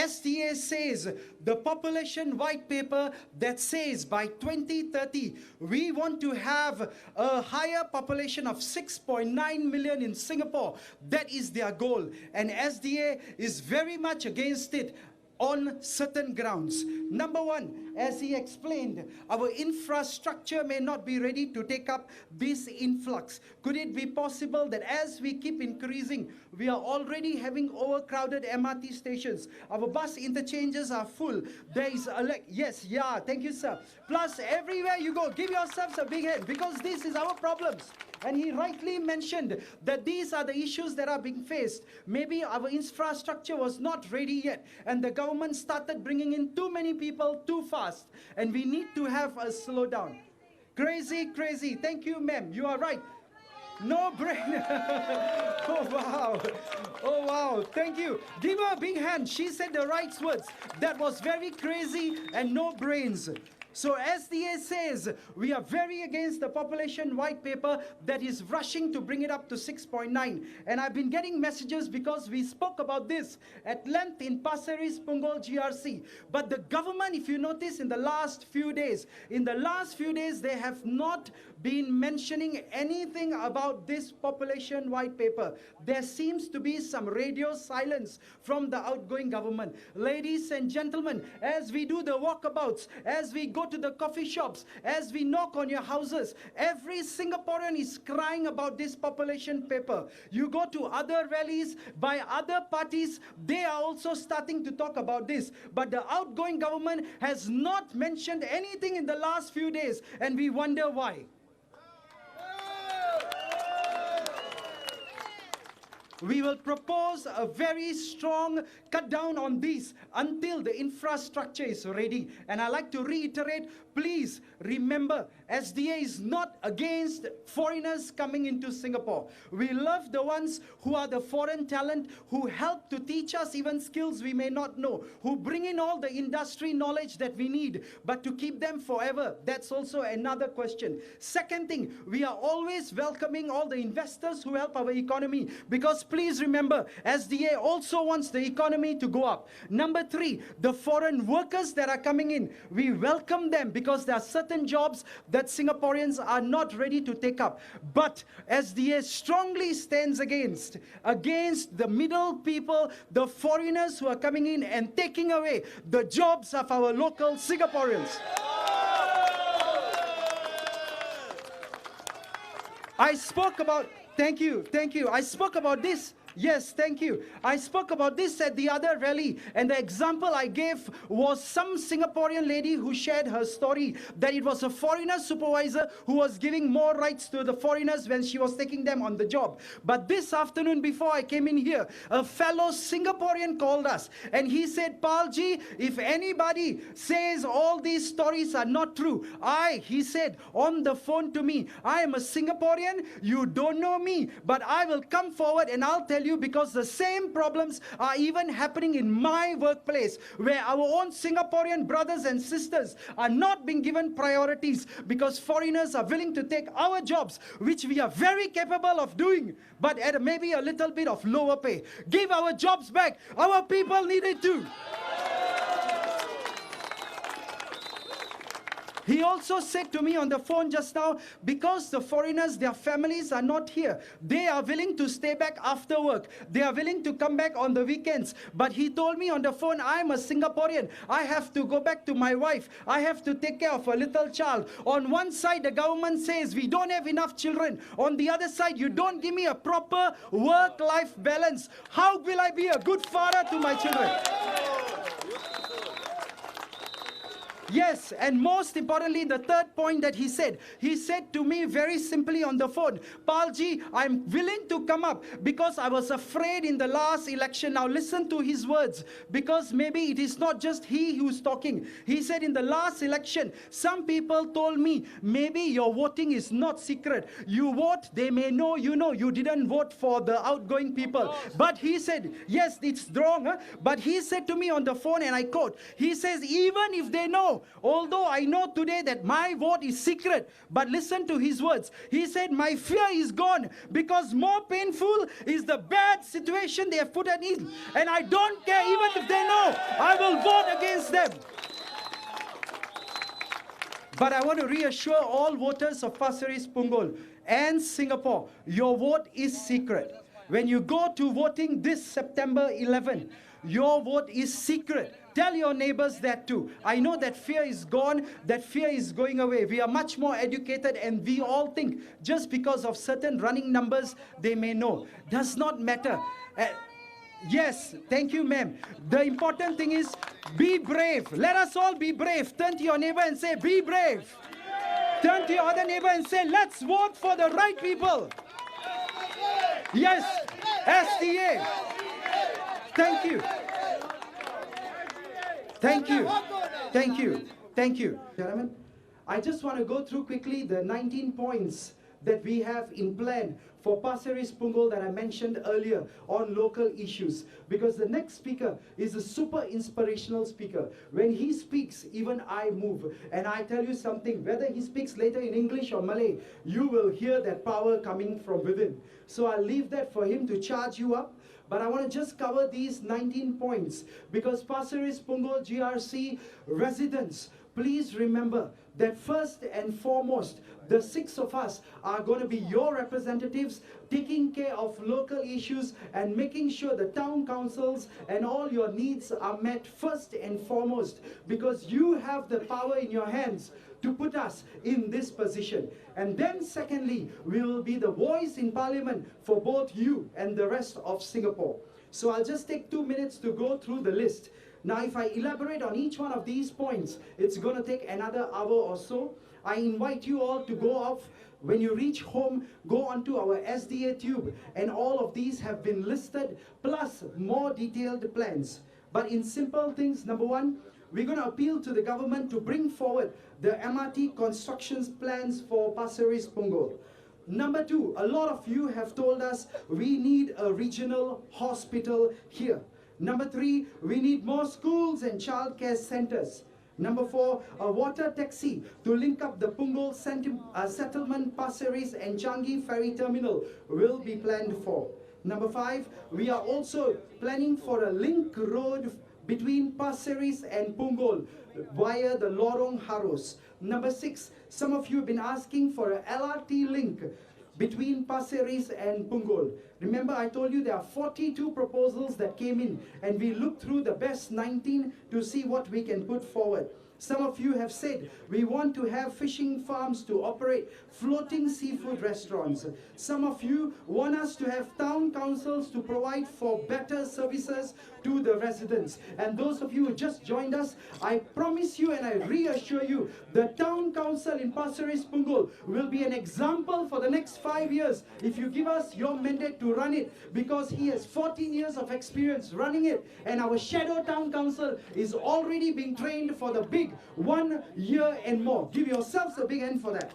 SDA says the population white paper that says by 2030 we want to have a higher population of 6.9 million in Singapore. That is their goal, and SDA is very much against it on certain grounds. Number one, as he explained, our infrastructure may not be ready to take up this influx. Could it be possible that as we keep increasing, we are already having overcrowded MRT stations? Our bus interchanges are full. There is thank you, sir. Plus, everywhere you go, give yourselves a big hand, because this is our problems. And he rightly mentioned that these are the issues that are being faced. Maybe our infrastructure was not ready yet, and the government started bringing in too many people too fast, and we need to have a slowdown. Crazy. Thank you, ma'am. You are right. No brain. Oh, wow. Thank you. Give her a big hand. She said the right words. That was very crazy and no brains. So SDA says we are very against the population white paper that is rushing to bring it up to 6.9. And I've been getting messages because we spoke about this at length in Pasir Ris Punggol GRC. But the government, if you notice, in the last few days, they have not been mentioning anything about this population white paper. There seems to be some radio silence from the outgoing government. Ladies and gentlemen, as we do the walkabouts, as we go to the coffee shops, as we knock on your houses, every Singaporean is crying about this population paper. You go to other rallies by other parties, they are also starting to talk about this. But the outgoing government has not mentioned anything in the last few days, and we wonder why. We will propose a very strong cut down on these until the infrastructure is ready. And I like to reiterate, please remember, SDA is not against foreigners coming into Singapore. We love the ones who are the foreign talent, who help to teach us even skills we may not know, who bring in all the industry knowledge that we need. But to keep them forever, that's also another question. Second thing, we are always welcoming all the investors who help our economy, because please remember, SDA also wants the economy to go up. Number three, the foreign workers that are coming in, we welcome them because there are certain jobs that Singaporeans are not ready to take up. But SDA strongly stands against the middle people, the foreigners who are coming in and taking away the jobs of our local Singaporeans. I spoke about, thank you. I spoke about this. Yes, thank you. I spoke about this at the other rally, and the example I gave was some Singaporean lady who shared her story that it was a foreigner supervisor who was giving more rights to the foreigners when she was taking them on the job. But this afternoon, before I came in here, a fellow Singaporean called us, and he said, Palji, if anybody says all these stories are not true, he said on the phone to me, I am a Singaporean, you don't know me, but I will come forward and I'll tell you, because the same problems are even happening in my workplace, where our own Singaporean brothers and sisters are not being given priorities because foreigners are willing to take our jobs, which we are very capable of doing, but at maybe a little bit of lower pay. Give our jobs back. Our people need it too. He also said to me on the phone just now, because the foreigners, their families are not here, they are willing to stay back after work. They are willing to come back on the weekends. But he told me on the phone, I'm a Singaporean. I have to go back to my wife. I have to take care of a little child. On one side, the government says we don't have enough children. On the other side, you don't give me a proper work-life balance. How will I be a good father to my children? Yes, and most importantly, the third point that he said to me very simply on the phone, Palji, I'm willing to come up because I was afraid in the last election. Now listen to his words, because maybe it is not just he who's talking. He said in the last election, some people told me, maybe your voting is not secret. You vote, they may know you didn't vote for the outgoing people. But he said, yes, it's wrong, huh? But he said to me on the phone, and I quote, he says, even if they know, although I know today that my vote is secret, but listen to his words. He said, my fear is gone, because more painful is the bad situation they have put us in. And I don't care even if they know against them. But I want to reassure all voters of Pasir Ris Punggol and Singapore, your vote is secret. When you go to voting this September 11, your vote is secret. Tell your neighbors that too. I know that fear is gone, that fear is going away. We are much more educated, and we all think just because of certain running numbers they may know. Does not matter. Yes, thank you, ma'am. The important thing is be brave. Let us all be brave. Turn to your neighbor and say, be brave. Turn to your other neighbor and say, let's vote for the right people. Yes, SDA. Thank you. Thank you. Thank you. Thank you. Gentlemen, I just want to go through quickly the 19 points that we have in plan for Pasir Ris Punggol that I mentioned earlier on local issues, because the next speaker is a super inspirational speaker. When he speaks, even I move. And I tell you something, whether he speaks later in English or Malay, you will hear that power coming from within. So I'll leave that for him to charge you up. But I want to just cover these 19 points, because Pasir Ris Punggol GRC residents, please remember that first and foremost, the 6 of us are going to be your representatives, taking care of local issues and making sure the town councils and all your needs are met first and foremost, because you have the power in your hands to put us in this position. And then secondly, we will be the voice in Parliament for both you and the rest of Singapore. So I'll just take 2 minutes to go through the list. Now, if I elaborate on each one of these points, it's going to take another hour or so. I invite you all to go off. When you reach home, go onto our SDA tube, and all of these have been listed, plus more detailed plans. But in simple things, number one, we're going to appeal to the government to bring forward the MRT construction plans for Pasir Ris Punggol. Number two, a lot of you have told us we need a regional hospital here. Number three, we need more schools and childcare centers. Number four, a water taxi to link up the Punggol settlement, Pasir Ris and Changi ferry terminal will be planned for. Number five, we are also planning for a link road between Pasir Ris and Punggol via the Lorong Harus. Number six, some of you have been asking for a LRT link between Pasir Ris and Punggol. Remember, I told you there are 42 proposals that came in, and we looked through the best 19 to see what we can put forward. Some of you have said we want to have fishing farms to operate floating seafood restaurants. Some of you want us to have town councils to provide for better services to the residents. And those of you who just joined us, I promise you and I reassure you, the town council in Pasir Ris Punggol will be an example for the next 5 years if you give us your mandate to run it, because he has 14 years of experience running it, and our shadow town council is already being trained for the big 1 year and more. Give yourselves a big hand for that.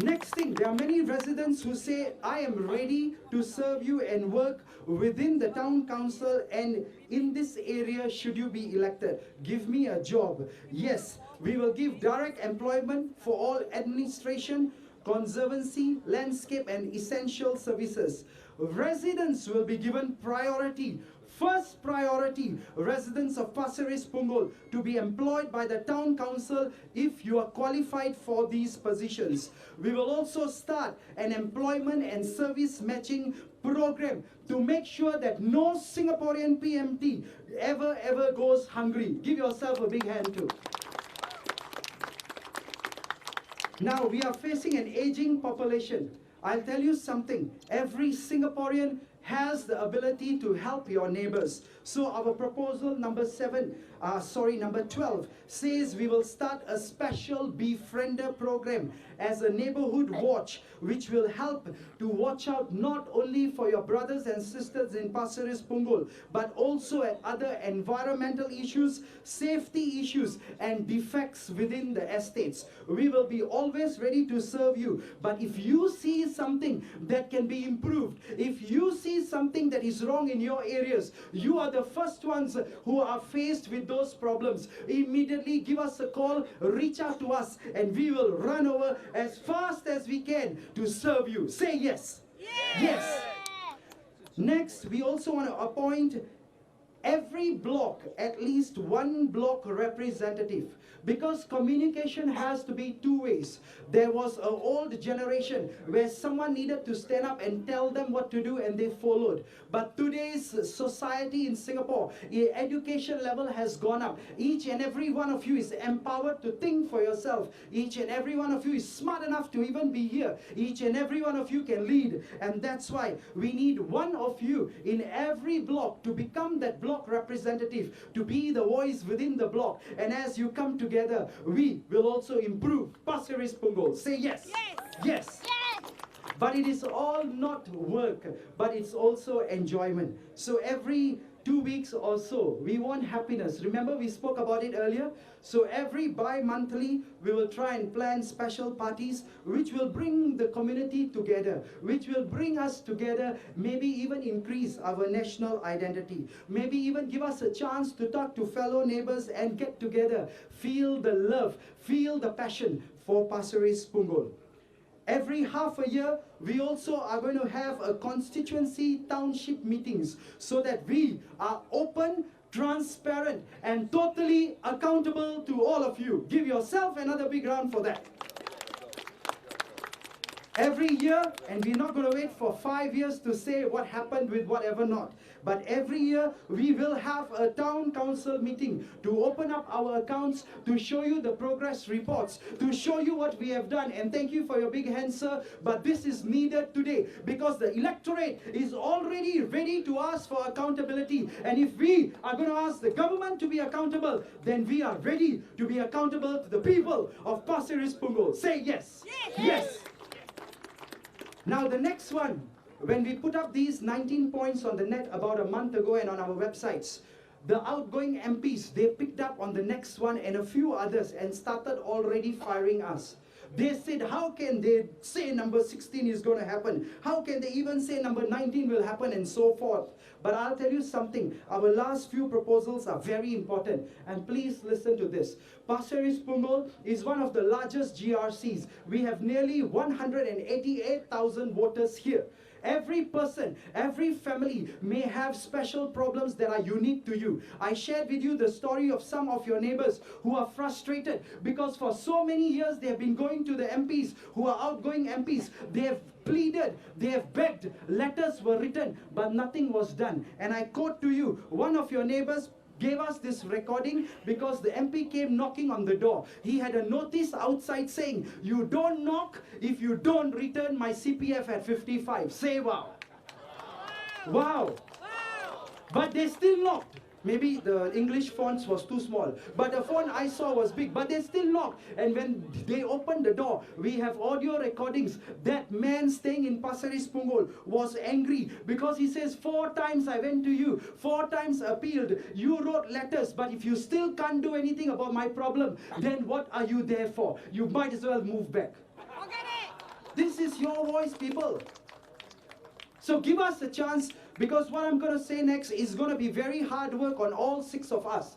Next thing, there are many residents who say, I am ready to serve you and work within the town council and in this area should you be elected. Give me a job. Yes, we will give direct employment for all administration, conservancy, landscape and essential services. Residents will be given priority. First priority, residents of Pasir Ris Punggol to be employed by the town council if you are qualified for these positions. We will also start an employment and service matching program to make sure that no Singaporean PMT ever goes hungry. Give yourself a big hand too. Now, we are facing an aging population. I'll tell you something, every Singaporean has the ability to help your neighbors. So our proposal number 12 says we will start a special befriender program as a neighborhood watch, which will help to watch out not only for your brothers and sisters in Pasir Ris Punggol, but also at other environmental issues, safety issues, and defects within the estates. We will be always ready to serve you. But if you see something that can be improved, if you see something that is wrong in your areas, you are the first ones who are faced with those problems. Immediately give us a call, reach out to us, and we will run over as fast as we can to serve you. Say yes. Yes. Next, we also want to appoint every block, at least one block representative, because communication has to be two ways. There was an old generation where someone needed to stand up and tell them what to do and they followed. But today's society in Singapore, education level has gone up. Each and every one of you is empowered to think for yourself. Each and every one of you is smart enough to even be here. Each and every one of you can lead. And that's why we need one of you in every block to become that block representative, to be the voice within the block. And as you come together, we will also improve Pasir Ris Punggol. Say yes. Yes. But it is all not work, but it's also enjoyment. So every 2 weeks or so, we want happiness. Remember, we spoke about it earlier? So every bi-monthly, we will try and plan special parties which will bring the community together, which will bring us together, maybe even increase our national identity, maybe even give us a chance to talk to fellow neighbors and get together, feel the love, feel the passion for Pasir Ris Punggol. Every half a year, we also are going to have a constituency township meetings so that we are open, transparent, and totally accountable to all of you. Give yourself another big round for that. Every year, and we're not going to wait for 5 years to say what happened with whatever not. But every year, we will have a town council meeting to open up our accounts, to show you the progress reports, to show you what we have done. And thank you for your big hand, sir. But this is needed today because the electorate is already ready to ask for accountability. And if we are going to ask the government to be accountable, then we are ready to be accountable to the people of Pasir Ris Punggol. Say yes. Yes. Now the next one, when we put up these 19 points on the net about a month ago and on our websites, the outgoing MPs, they picked up on the next one and a few others and started already firing us. They said, how can they say number 16 is going to happen? How can they even say number 19 will happen and so forth? But I'll tell you something, our last few proposals are very important. And please listen to this. Pasir Ris Punggol is one of the largest GRCs. We have nearly 188,000 voters here. Every person, every family may have special problems that are unique to you. I shared with you the story of some of your neighbors who are frustrated because for so many years they have been going to the MPs who are outgoing MPs. They have pleaded, they have begged, letters were written, but nothing was done. And I quote to you, one of your neighbors gave us this recording because the MP came knocking on the door. He had a notice outside saying, you don't knock if you don't return my CPF at 55. Say wow. Wow. But they still knocked. Maybe the English fonts was too small, but the font I saw was big, but they still knocked. And when they opened the door, we have audio recordings. That man staying in Pasir Ris Punggol was angry because he says, 4 times I went to you, 4 times appealed, you wrote letters, but if you still can't do anything about my problem, then what are you there for? You might as well move back. This is your voice, people. So give us a chance, because what I'm going to say next is going to be very hard work on all 6 of us.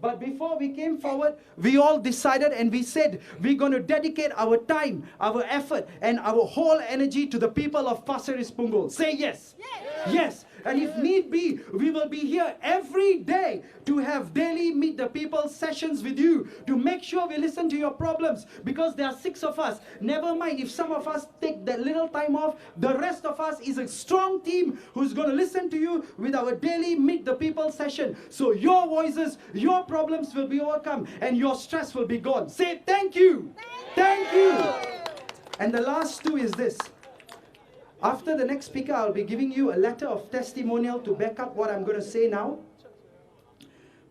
But before we came forward, we all decided and we said, we're going to dedicate our time, our effort, and our whole energy to the people of Pasir Ris Punggol. Say yes. Yes. And if need be, we will be here every day to have daily meet the people sessions with you to make sure we listen to your problems, because there are 6 of us. Never mind if some of us take that little time off, the rest of us is a strong team who's going to listen to you with our daily meet the people session. So your voices, your problems will be overcome and your stress will be gone. Say thank you. Thank you. And the last 2 is this. After the next speaker, I'll be giving you a letter of testimonial to back up what I'm going to say now,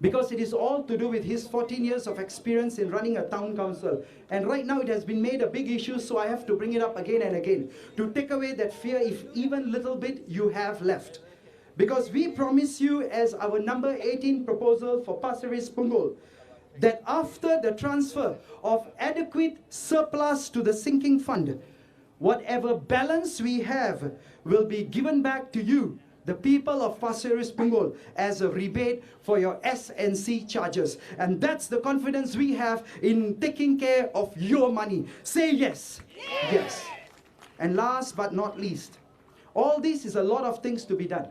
because it is all to do with his 14 years of experience in running a town council. And right now it has been made a big issue, so I have to bring it up again and again to take away that fear, if even little bit you have left. Because we promise you, as our number 18 proposal for Pasir Ris Punggol, that after the transfer of adequate surplus to the sinking fund, whatever balance we have will be given back to you, the people of Pasir Ris Punggol, as a rebate for your S&C charges. And that's the confidence we have in taking care of your money. Say yes. Yes. And last but not least, all this is a lot of things to be done.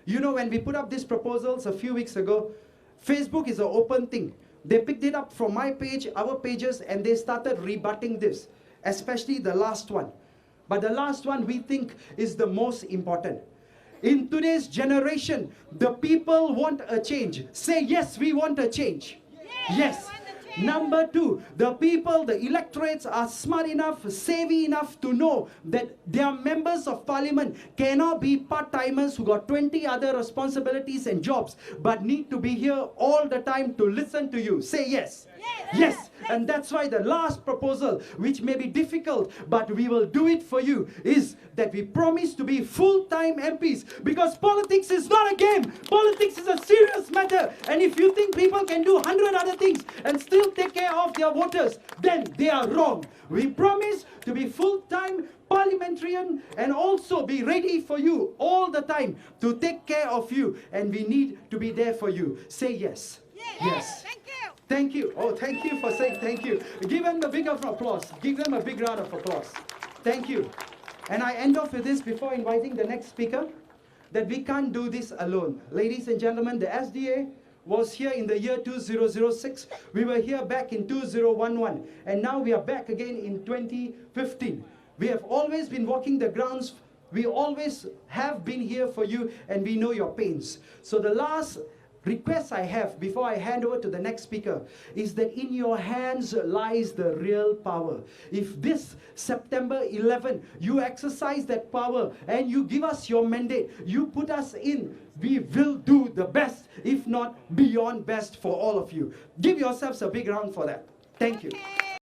You know, when we put up these proposals a few weeks ago, Facebook is an open thing. They picked it up from my page, our pages, and they started rebutting this, especially the last one. But the last one we think is the most important. In today's generation, the people want a change. Say, yes, we want a change. Yes. Number two, the people, the electorates are smart enough, savvy enough to know that their members of parliament cannot be part-timers who got 20 other responsibilities and jobs, but need to be here all the time to listen to you. Say yes. Yes. And that's why the last proposal, which may be difficult, but we will do it for you, is that we promise to be full-time MPs, because politics is not a game. Politics is a serious matter. And if you think people can do 100 other things and still take care of their voters, then they are wrong. We promise to be full-time parliamentarian and also be ready for you all the time to take care of you. And we need to be there for you. Say yes. Yes. Thank you. Thank you. Oh, thank you for saying thank you. Give them a big applause. Give them a big round of applause. Thank you. And I end off with this before inviting the next speaker, that we can't do this alone. Ladies and gentlemen, the SDA was here in the year 2006. We were here back in 2011. And now we are back again in 2015. We have always been walking the grounds. We always have been here for you, and we know your pains. So the last request I have before I hand over to the next speaker is that in your hands lies the real power. If this September 11 you exercise that power and you give us your mandate, you put us in, we will do the best, if not beyond best, for all of you. Give yourselves a big round for that. Thank you.